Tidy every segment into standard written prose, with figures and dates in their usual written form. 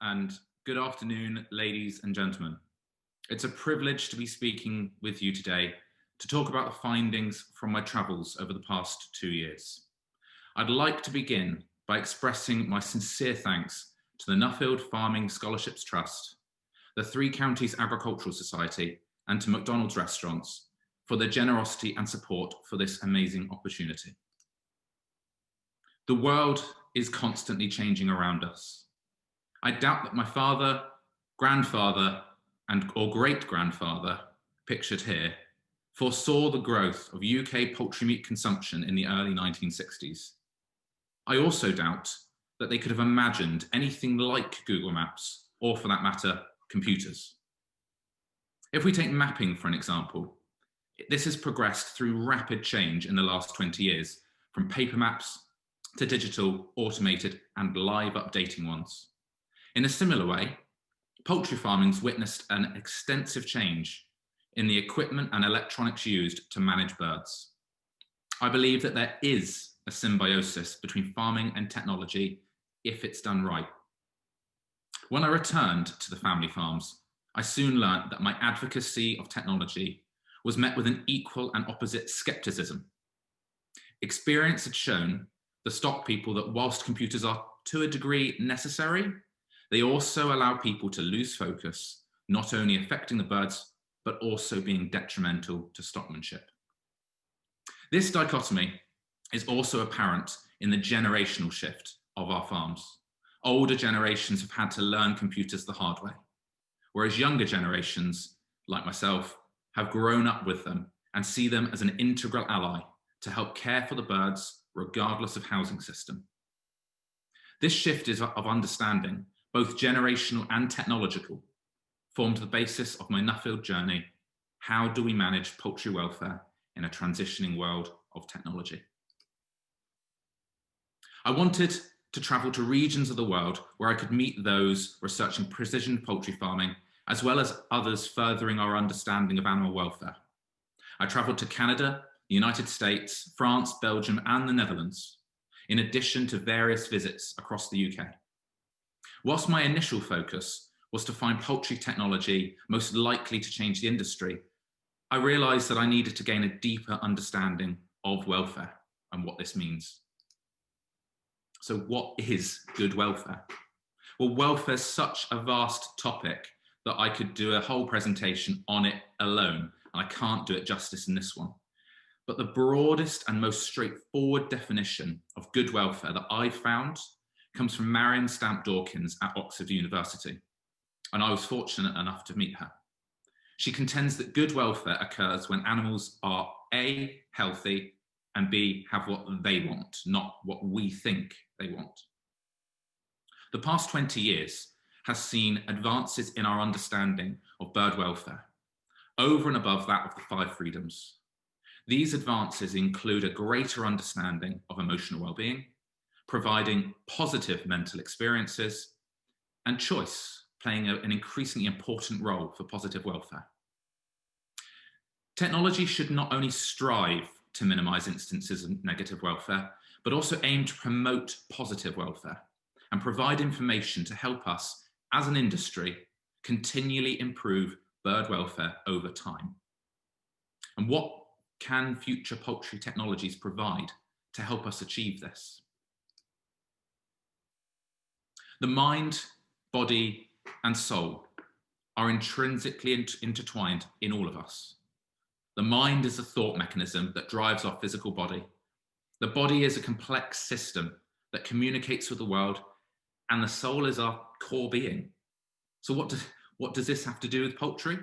and good afternoon, ladies and gentlemen. It's a privilege to be speaking with you today to talk about the findings from my travels over the past 2 years. I'd like to begin by expressing my sincere thanks to the Nuffield Farming Scholarships Trust, the Three Counties Agricultural Society, and to McDonald's Restaurants for their generosity and support for this amazing opportunity. The world is constantly changing around us. I doubt that my father, grandfather, or great-grandfather, pictured here, foresaw the growth of UK poultry meat consumption in the early 1960s. I also doubt that they could have imagined anything like Google Maps, or for that matter, computers. If we take mapping for an example, this has progressed through rapid change in the last 20 years, from paper maps to digital, automated, and live updating ones. In a similar way, poultry farming's witnessed an extensive change in the equipment and electronics used to manage birds. I believe that there is a symbiosis between farming and technology if it's done right. When I returned to the family farms, I soon learned that my advocacy of technology was met with an equal and opposite skepticism. Experience had shown the stock people that whilst computers are to a degree necessary, they also allow people to lose focus, not only affecting the birds, but also being detrimental to stockmanship. This dichotomy is also apparent in the generational shift of our farms. Older generations have had to learn computers the hard way, whereas younger generations, like myself, have grown up with them and see them as an integral ally to help care for the birds, regardless of housing system. This shift of understanding, both generational and technological, formed the basis of my Nuffield journey. How do we manage poultry welfare in a transitioning world of technology? I wanted to travel to regions of the world where I could meet those researching precision poultry farming, as well as others furthering our understanding of animal welfare. I traveled to Canada, the United States, France, Belgium, and the Netherlands, in addition to various visits across the UK. Whilst my initial focus was to find poultry technology most likely to change the industry, I realised that I needed to gain a deeper understanding of welfare and what this means. So what is good welfare? Well, welfare is such a vast topic that I could do a whole presentation on it alone, and I can't do it justice in this one. But the broadest and most straightforward definition of good welfare that I've found comes from Marion Stamp-Dawkins at Oxford University, and I was fortunate enough to meet her. She contends that good welfare occurs when animals are A, healthy, and B, have what they want, not what we think they want. The past 20 years has seen advances in our understanding of bird welfare, over and above that of the 5 freedoms. These advances include a greater understanding of emotional well-being, providing positive mental experiences, and choice playing an increasingly important role for positive welfare. Technology should not only strive to minimize instances of negative welfare, but also aim to promote positive welfare and provide information to help us as an industry continually improve bird welfare over time. And what can future poultry technologies provide to help us achieve this? The mind, body, and soul are intrinsically intertwined in all of us. The mind is a thought mechanism that drives our physical body. The body is a complex system that communicates with the world, and the soul is our core being. So what does this have to do with poultry?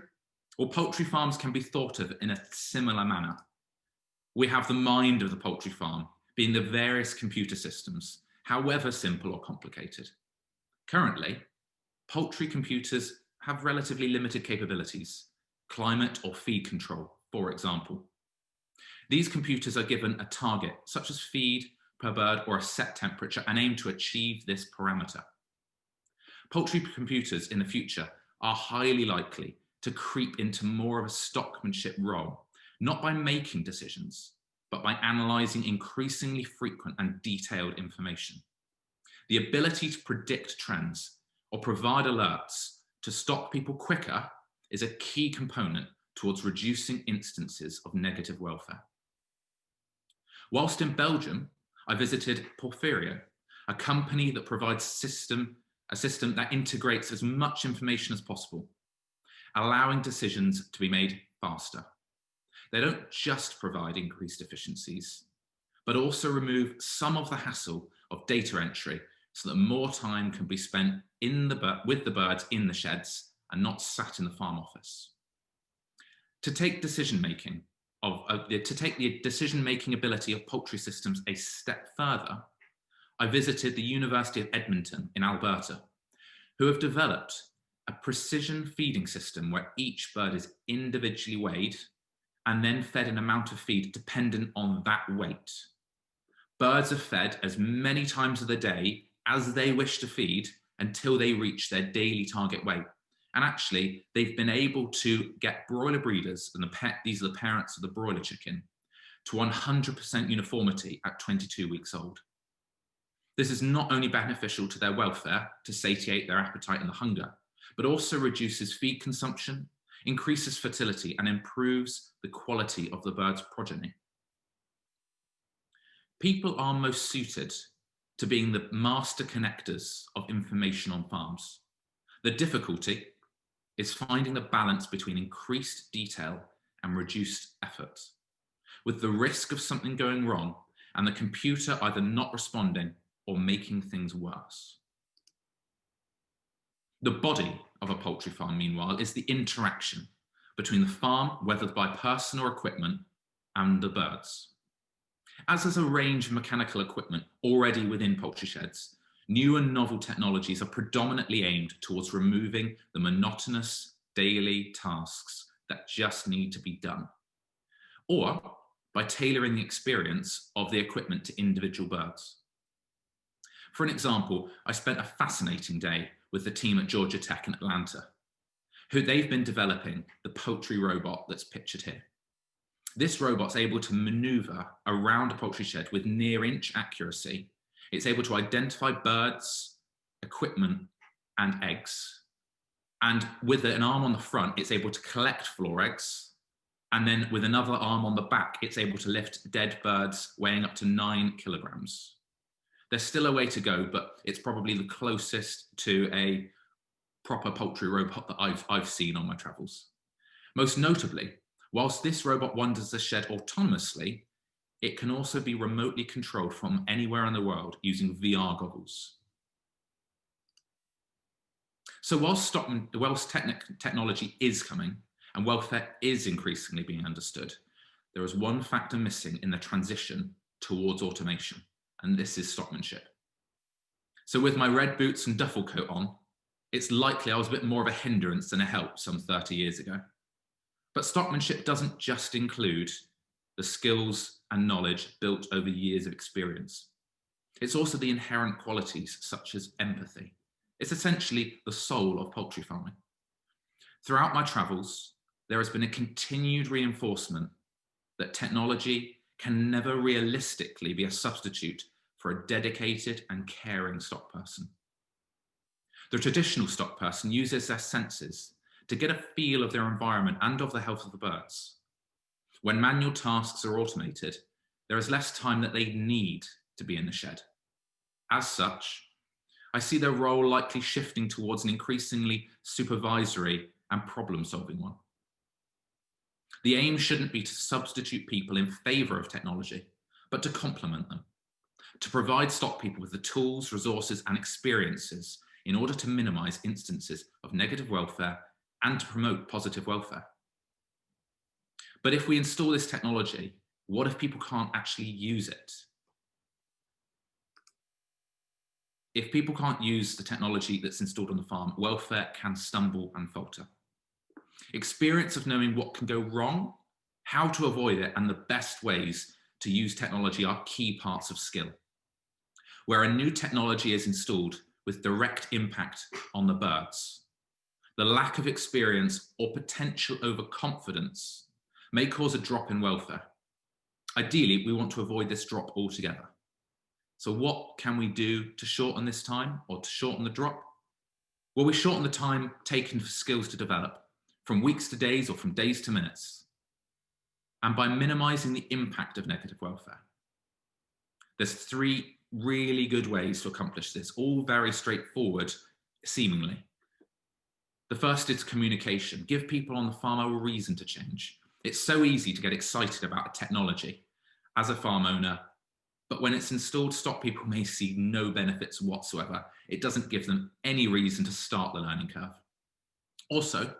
Well, poultry farms can be thought of in a similar manner. We have the mind of the poultry farm, being the various computer systems, however simple or complicated. Currently, poultry computers have relatively limited capabilities, climate or feed control, for example. These computers are given a target, such as feed per bird or a set temperature, and aim to achieve this parameter. Poultry computers in the future are highly likely to creep into more of a stockmanship role, not by making decisions, but by analysing increasingly frequent and detailed information. The ability to predict trends or provide alerts to stop people quicker is a key component towards reducing instances of negative welfare. Whilst in Belgium, I visited Porphyrio, a company that provides a system that integrates as much information as possible, allowing decisions to be made faster. They don't just provide increased efficiencies, but also remove some of the hassle of data entry so that more time can be spent with the birds in the sheds and not sat in the farm office. To take the decision-making ability of poultry systems a step further, I visited the University of Edmonton in Alberta, who have developed a precision feeding system where each bird is individually weighed and then fed an amount of feed dependent on that weight. Birds are fed as many times of the day as they wish to feed until they reach their daily target weight. And actually, they've been able to get broiler breeders, and these are the parents of the broiler chicken, to 100% uniformity at 22 weeks old. This is not only beneficial to their welfare, to satiate their appetite and the hunger, but also reduces feed consumption, increases fertility, and improves the quality of the bird's progeny. People are most suited to being the master connectors of information on farms. The difficulty is finding the balance between increased detail and reduced effort, with the risk of something going wrong and the computer either not responding or making things worse. The body of a poultry farm, meanwhile, is the interaction between the farm, whether by person or equipment, and the birds. As there's a range of mechanical equipment already within poultry sheds, new and novel technologies are predominantly aimed towards removing the monotonous daily tasks that just need to be done, or by tailoring the experience of the equipment to individual birds. For an example, I spent a fascinating day with the team at Georgia Tech in Atlanta, who they've been developing the Poultry Robot that's pictured here. This robot's able to maneuver around a poultry shed with near-inch accuracy. It's able to identify birds, equipment, and eggs. And with an arm on the front, it's able to collect floor eggs. And then with another arm on the back, it's able to lift dead birds weighing up to 9 kilograms. There's still a way to go, but it's probably the closest to a proper poultry robot that I've seen on my travels. Most notably, whilst this robot wanders the shed autonomously, it can also be remotely controlled from anywhere in the world using VR goggles. So whilst technology is coming and welfare is increasingly being understood, there is one factor missing in the transition towards automation, and this is stockmanship. So with my red boots and duffel coat on, it's likely I was a bit more of a hindrance than a help some 30 years ago. But stockmanship doesn't just include the skills and knowledge built over years of experience. It's also the inherent qualities such as empathy. It's essentially the soul of poultry farming. Throughout my travels, there has been a continued reinforcement that technology can never realistically be a substitute for a dedicated and caring stock person. The traditional stock person uses their senses to get a feel of their environment and of the health of the birds. When manual tasks are automated, there is less time that they need to be in the shed. As such, I see their role likely shifting towards an increasingly supervisory and problem-solving one. The aim shouldn't be to substitute people in favor of technology, but to complement them, to provide stock people with the tools, resources, and experiences in order to minimize instances of negative welfare and to promote positive welfare. But if we install this technology, what if people can't actually use it? If people can't use the technology that's installed on the farm, welfare can stumble and falter. Experience of knowing what can go wrong, how to avoid it, and the best ways to use technology are key parts of skill. Where a new technology is installed with direct impact on the birds, the lack of experience or potential overconfidence may cause a drop in welfare. Ideally, we want to avoid this drop altogether. So what can we do to shorten this time or to shorten the drop? Will we shorten the time taken for skills to develop from weeks to days or from days to minutes? And by minimizing the impact of negative welfare. There's 3 really good ways to accomplish this, all very straightforward, seemingly. The first is communication. Give people on the farm a reason to change. It's so easy to get excited about a technology as a farm owner, but when it's installed, stock people may see no benefits whatsoever. It doesn't give them any reason to start the learning curve. Also,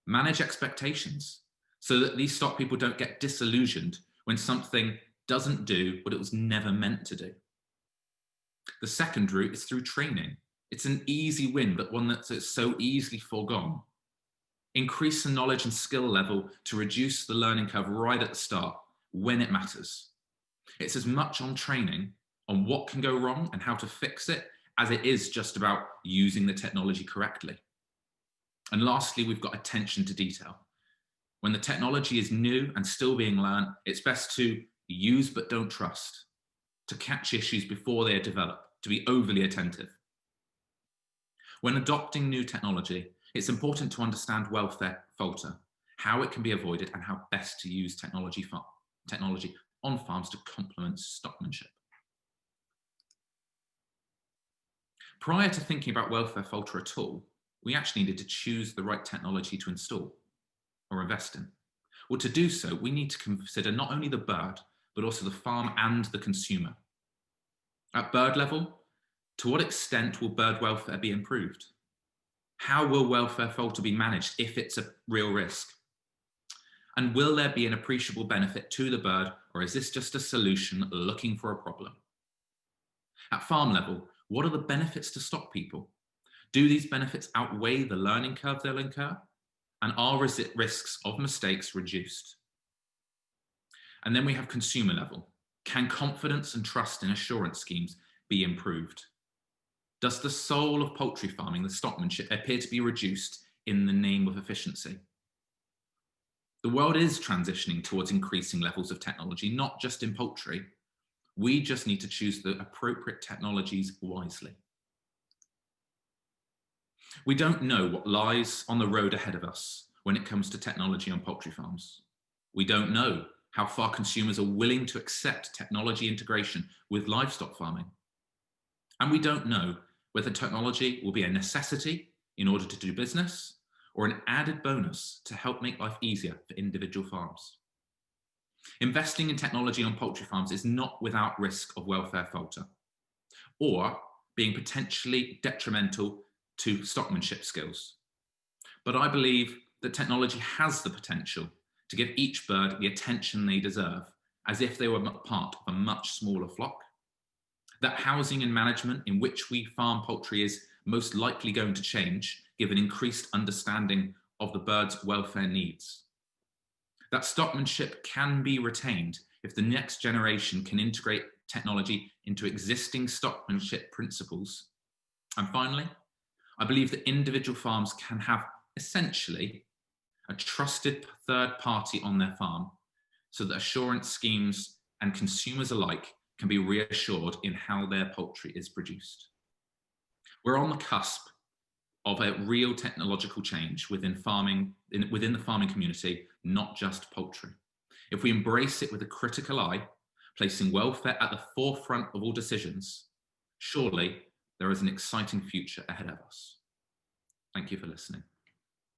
manage expectations so that these stock people don't get disillusioned when something doesn't do what it was never meant to do. The second route is through training. It's an easy win, but one that's so easily foregone. Increase the knowledge and skill level to reduce the learning curve right at the start when it matters. It's as much on training on what can go wrong and how to fix it as it is just about using the technology correctly. And lastly, we've got attention to detail. When the technology is new and still being learned, it's best to use but don't trust, to catch issues before they are developed, to be overly attentive. When adopting new technology, it's important to understand welfare falter, how it can be avoided, and how best to use technology on farms to complement stockmanship. Prior to thinking about welfare falter at all, we actually needed to choose the right technology to install or invest in. Well, to do so, we need to consider not only the bird, but also the farm and the consumer. At bird level, to what extent will bird welfare be improved? How will welfare falter be managed if it's a real risk? And will there be an appreciable benefit to the bird, or is this just a solution looking for a problem? At farm level, what are the benefits to stock people? Do these benefits outweigh the learning curve they'll incur? And are risks of mistakes reduced? And then we have consumer level. Can confidence and trust in assurance schemes be improved? Does the soul of poultry farming, the stockmanship, appear to be reduced in the name of efficiency? The world is transitioning towards increasing levels of technology, not just in poultry. We just need to choose the appropriate technologies wisely. We don't know what lies on the road ahead of us when it comes to technology on poultry farms. We don't know how far consumers are willing to accept technology integration with livestock farming. And we don't know whether technology will be a necessity in order to do business or an added bonus to help make life easier for individual farms. Investing in technology on poultry farms is not without risk of welfare falter or being potentially detrimental to stockmanship skills. But I believe that technology has the potential to give each bird the attention they deserve, as if they were part of a much smaller flock. That housing and management in which we farm poultry is most likely going to change, given increased understanding of the bird's welfare needs. That stockmanship can be retained if the next generation can integrate technology into existing stockmanship principles. And finally, I believe that individual farms can have essentially a trusted third party on their farm so that assurance schemes and consumers alike can be reassured in how their poultry is produced. We're on the cusp of a real technological change within the farming community, not just poultry. If we embrace it with a critical eye, placing welfare at the forefront of all decisions, surely there is an exciting future ahead of us. Thank you for listening.